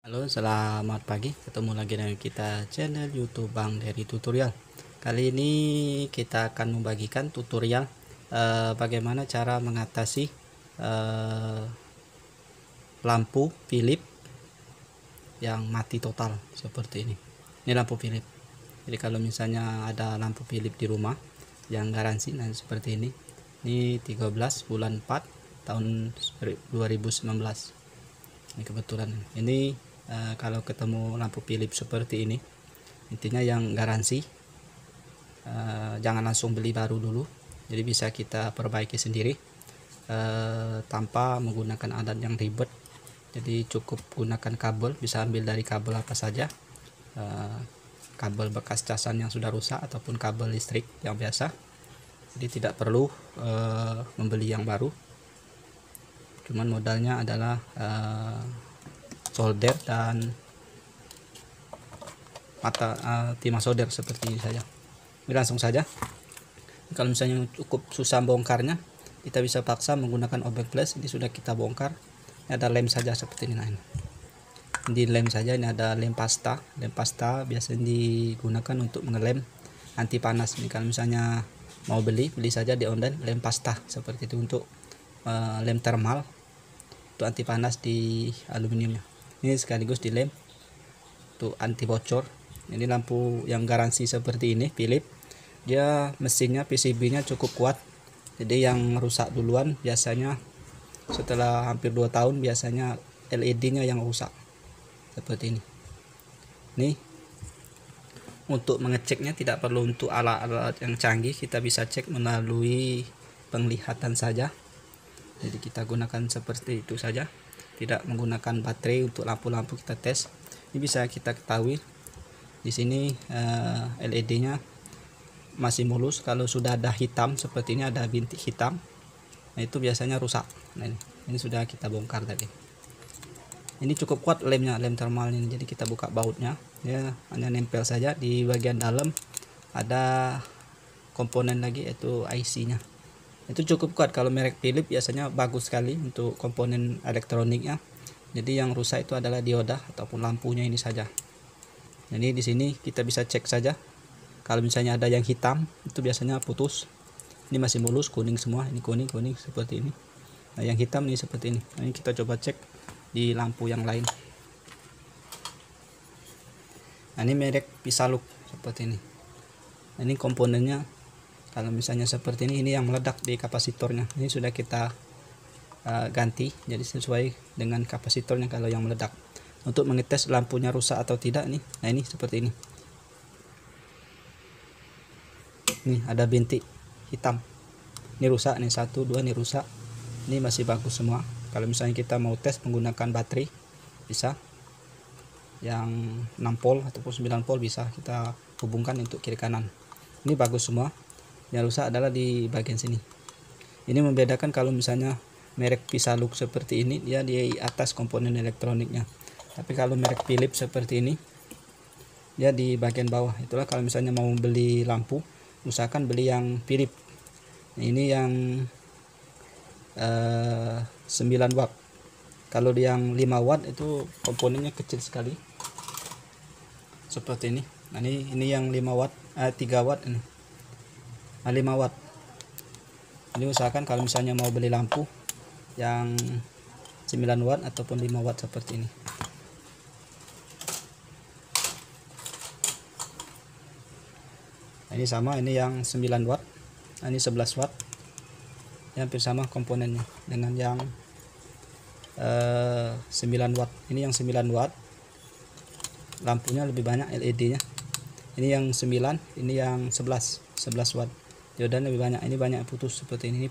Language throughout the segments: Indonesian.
Halo, selamat pagi. Ketemu lagi dengan kita channel YouTube Bang Dari Tutorial. Kali ini kita akan membagikan tutorial bagaimana cara mengatasi lampu Philips yang mati total seperti ini. Ini lampu Philips. Jadi kalau misalnya ada lampu Philips di rumah yang garansi, nah seperti ini. Ini 13 bulan 4 tahun 2019. Ini kebetulan ini kalau ketemu lampu Philips seperti ini, intinya yang garansi, jangan langsung beli baru dulu. Jadi bisa kita perbaiki sendiri tanpa menggunakan alat yang ribet. Jadi cukup gunakan kabel, bisa ambil dari kabel apa saja, kabel bekas casan yang sudah rusak ataupun kabel listrik yang biasa. Jadi tidak perlu membeli yang baru, cuman modalnya adalah solder dan timah solder seperti ini saja. Ini langsung saja. Kalau misalnya cukup susah bongkarnya, kita bisa paksa menggunakan obeng flash. Ini sudah kita bongkar. Ini ada lem saja seperti ini. Nah, ini lem saja. Ini ada lem pasta. Lem pasta biasanya digunakan untuk mengelem anti panas. Ini kalau misalnya mau beli saja di online lem pasta seperti itu untuk lem thermal untuk anti panas di aluminiumnya. Ini sekaligus dilem untuk anti bocor. Ini lampu yang garansi seperti ini Philips. Dia mesinnya PCB-nya cukup kuat. Jadi yang rusak duluan biasanya setelah hampir 2 tahun biasanya LED-nya yang rusak. Seperti ini. Nih, untuk mengeceknya tidak perlu untuk alat-alat yang canggih, kita bisa cek melalui penglihatan saja. Jadi kita gunakan seperti itu saja, tidak menggunakan baterai. Untuk lampu-lampu kita tes, ini bisa kita ketahui di sini LED-nya masih mulus. Kalau sudah ada hitam seperti ini, ada bintik hitam, nah itu biasanya rusak. Nah, ini sudah kita bongkar tadi. Ini cukup kuat lemnya, lem thermal ini. Jadi kita buka bautnya, ya hanya nempel saja. Di bagian dalam ada komponen lagi, yaitu IC-nya. Itu cukup kuat. Kalau merek Philips biasanya bagus sekali untuk komponen elektroniknya. Jadi yang rusak itu adalah dioda ataupun lampunya ini saja. Jadi di sini kita bisa cek saja. Kalau misalnya ada yang hitam, itu biasanya putus. Ini masih mulus, kuning semua. Ini kuning seperti ini. Nah, yang hitam ini seperti ini. Nah, ini kita coba cek di lampu yang lain. Nah, ini merek Pisaluk seperti ini. Nah, ini komponennya. Kalau misalnya seperti ini yang meledak di kapasitornya. Ini sudah kita ganti, jadi sesuai dengan kapasitornya kalau yang meledak. Untuk mengetes lampunya rusak atau tidak nih. Nah, ini seperti ini. Nih ada bintik hitam. Ini rusak nih, 1, 2 nih rusak. Ini masih bagus semua. Kalau misalnya kita mau tes menggunakan baterai, bisa. Yang 6 volt ataupun 9 volt bisa kita hubungkan untuk kiri kanan. Ini bagus semua. Yang rusak adalah di bagian sini. Ini membedakan kalau misalnya merek Pisaluk seperti ini, dia di atas komponen elektroniknya. Tapi kalau merek Philips seperti ini, dia di bagian bawah. Itulah kalau misalnya mau beli lampu, usahakan beli yang Philips. Ini yang 9 watt. Kalau yang 5 watt itu komponennya kecil sekali. Seperti ini. Nah, ini yang 5 watt, 3 watt ini. 5 watt. Ini usahakan kalau misalnya mau beli lampu yang 9 watt ataupun 5 watt seperti ini. Nah, ini sama, ini yang 9 watt. Nah, ini 11 watt. Ya, hampir sama komponennya dengan yang 9 watt. Ini yang 9 watt. Lampunya lebih banyak LED-nya. Ini yang 9, ini yang 11 watt. Diodanya lebih banyak. Ini banyak putus seperti ini. Ini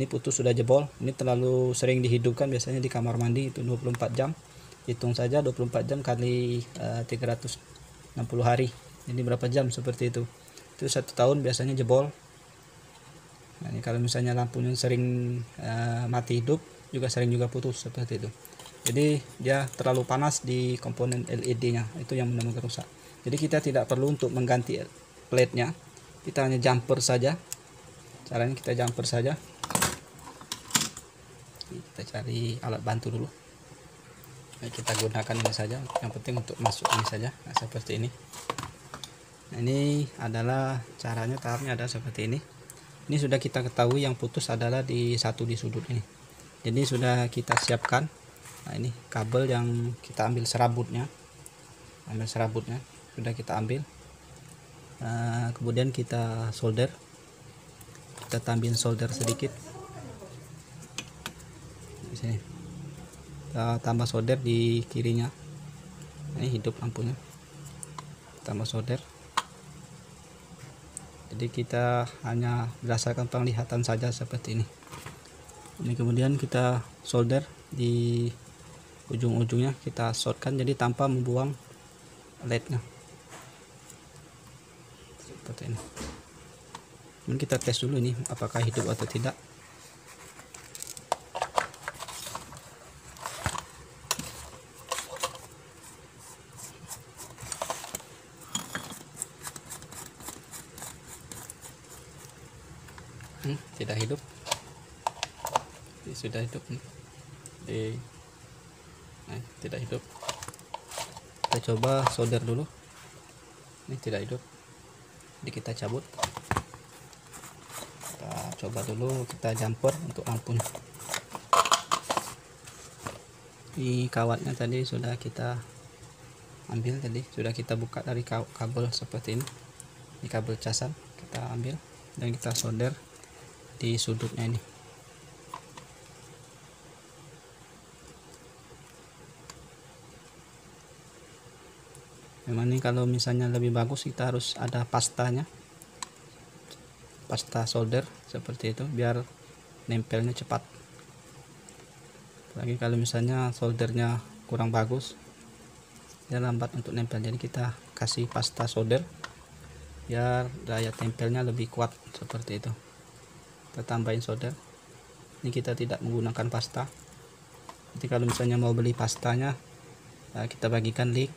putus sudah jebol. Ini terlalu sering dihidupkan, biasanya di kamar mandi itu 24 jam. Hitung saja 24 jam kali 360 hari. Ini berapa jam seperti itu. Itu 1 tahun biasanya jebol. Nah, ini kalau misalnya lampunya sering mati hidup, juga sering juga putus seperti itu. Jadi dia terlalu panas di komponen LED-nya, itu yang benar-benar rusak. Jadi kita tidak perlu untuk mengganti plate-nya. Kita hanya jumper saja. Caranya kita jumper saja. Kita cari alat bantu dulu. kita gunakan ini saja, yang penting untuk masuk ini saja. Nah, seperti ini. Nah, ini adalah caranya, tahapnya ada seperti ini. Ini sudah kita ketahui yang putus adalah di sudut ini, jadi sudah kita siapkan. Nah, ini kabel yang kita ambil serabutnya, sudah kita ambil. Kemudian kita solder, kita tambahin solder sedikit di sini, kita tambah solder di kirinya. Ini hidup lampunya, tambah solder. Jadi kita hanya berdasarkan penglihatan saja seperti ini. Ini kemudian kita solder di ujung-ujungnya, kita shortkan jadi tanpa membuang LED-nya seperti ini. Kemudian kita tes dulu ini apakah hidup atau tidak. Tidak hidup. Ini sudah hidup nih. Tidak hidup. Kita coba solder dulu. Ini tidak hidup, jadi kita cabut. Kita coba dulu, kita jumper untuk lampunya. Ini kawatnya tadi sudah kita ambil, tadi sudah kita buka dari kabel seperti ini. Ini kabel casan kita ambil dan kita solder di sudutnya ini. Memang ini kalau misalnya lebih bagus kita harus ada pastanya, pasta solder seperti itu biar nempelnya cepat. Lagi kalau misalnya soldernya kurang bagus, dia lambat untuk nempel, jadi kita kasih pasta solder biar daya tempelnya lebih kuat seperti itu. Kita tambahin solder. Ini kita tidak menggunakan pasta. Jadi kalau misalnya mau beli pastanya, kita bagikan link.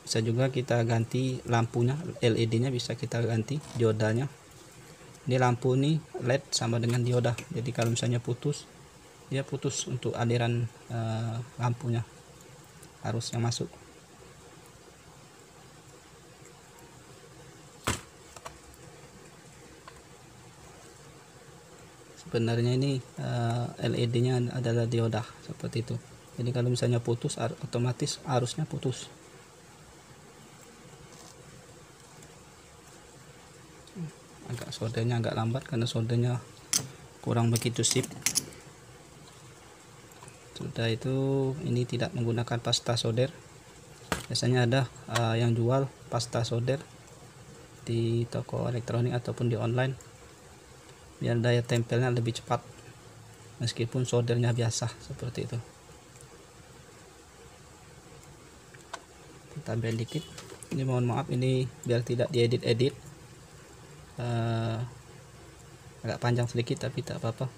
Bisa juga kita ganti lampunya, LED-nya bisa kita ganti diodanya. Ini lampu ini LED sama dengan dioda. Jadi kalau misalnya putus, dia putus untuk aliran lampunya, arus yang masuk. Sebenarnya ini LED-nya adalah dioda seperti itu. Jadi kalau misalnya putus, otomatis arusnya putus. Agak soldernya agak lambat karena soldernya kurang begitu sip. Sudah itu, ini tidak menggunakan pasta solder. Biasanya ada yang jual pasta solder di toko elektronik ataupun di online, biar daya tempelnya lebih cepat meskipun soldernya biasa seperti itu. Tambahin dikit. Ini mohon maaf, ini biar tidak diedit-edit, agak panjang sedikit tapi tak apa-apa.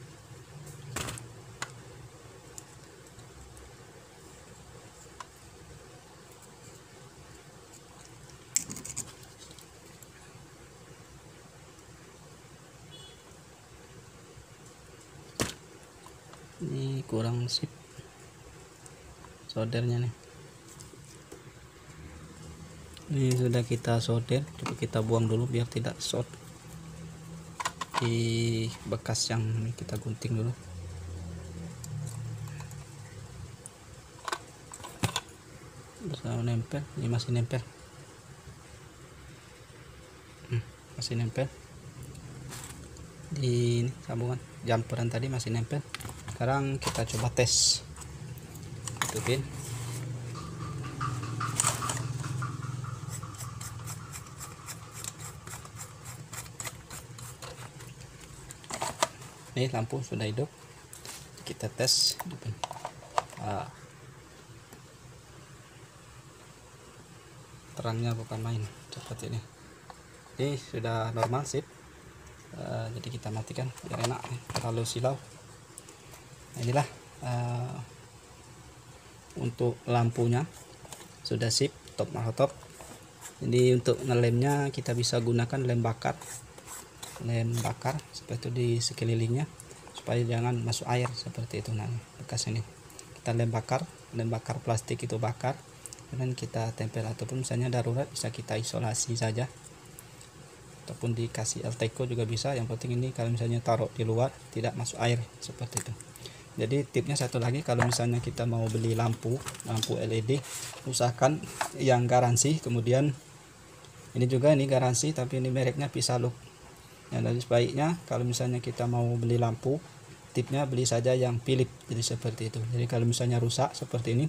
Ini kurang sip soldernya nih. Ini sudah kita solder, coba kita buang dulu biar tidak short di bekas yang kita gunting dulu. Bisa nempel, ini masih nempel. Masih nempel di ini, sambungan jumperan tadi masih nempel. Sekarang kita coba tes, tutupin. Ini lampu sudah hidup, kita tes. Terangnya bukan main seperti ini. Ini sudah normal sip. Jadi kita matikan biar enak, terlalu silau. Nah, inilah untuk lampunya sudah sip, top top. Jadi untuk ngelemnya kita bisa gunakan lem bakar seperti itu di sekelilingnya supaya jangan masuk air seperti itu. Nah, bekas ini kita lem bakar dan bakar plastik itu bakar, dan kita tempel, ataupun misalnya darurat bisa kita isolasi saja, ataupun dikasih Elteco juga bisa. Yang penting ini kalau misalnya taruh di luar tidak masuk air seperti itu. Jadi tipnya satu lagi, kalau misalnya kita mau beli lampu LED, usahakan yang garansi. Kemudian ini juga ini garansi, tapi ini mereknya Pisaluk. Ya, dari sebaiknya kalau misalnya kita mau beli lampu, tipnya beli saja yang Philips. Jadi seperti itu. Jadi kalau misalnya rusak seperti ini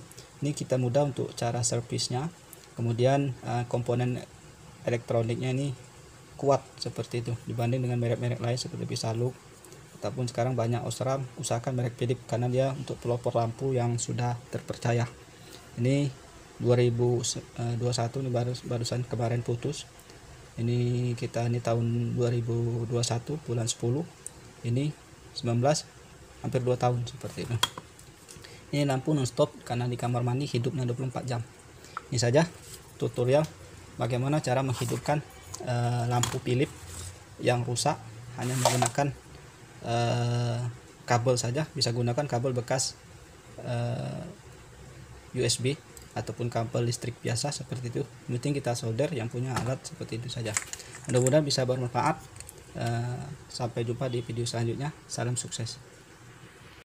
kita mudah untuk cara servisnya. Kemudian komponen elektroniknya ini kuat seperti itu dibanding dengan merek-merek lain seperti Pisaluk ataupun sekarang banyak Osram. Usahakan merek Philips karena dia untuk pelopor lampu yang sudah terpercaya. Ini 2021 ini barusan kemarin putus. Ini kita ini tahun 2021 bulan 10. Ini 19, hampir 2 tahun seperti itu. Ini lampu non-stop karena di kamar mandi hidupnya 24 jam. Ini saja tutorial bagaimana cara menghidupkan lampu Philips yang rusak hanya menggunakan kabel saja. Bisa gunakan kabel bekas USB ataupun kabel listrik biasa seperti itu. Yang penting kita solder, yang punya alat seperti itu saja. Mudah-mudahan bisa bermanfaat. Sampai jumpa di video selanjutnya. Salam sukses.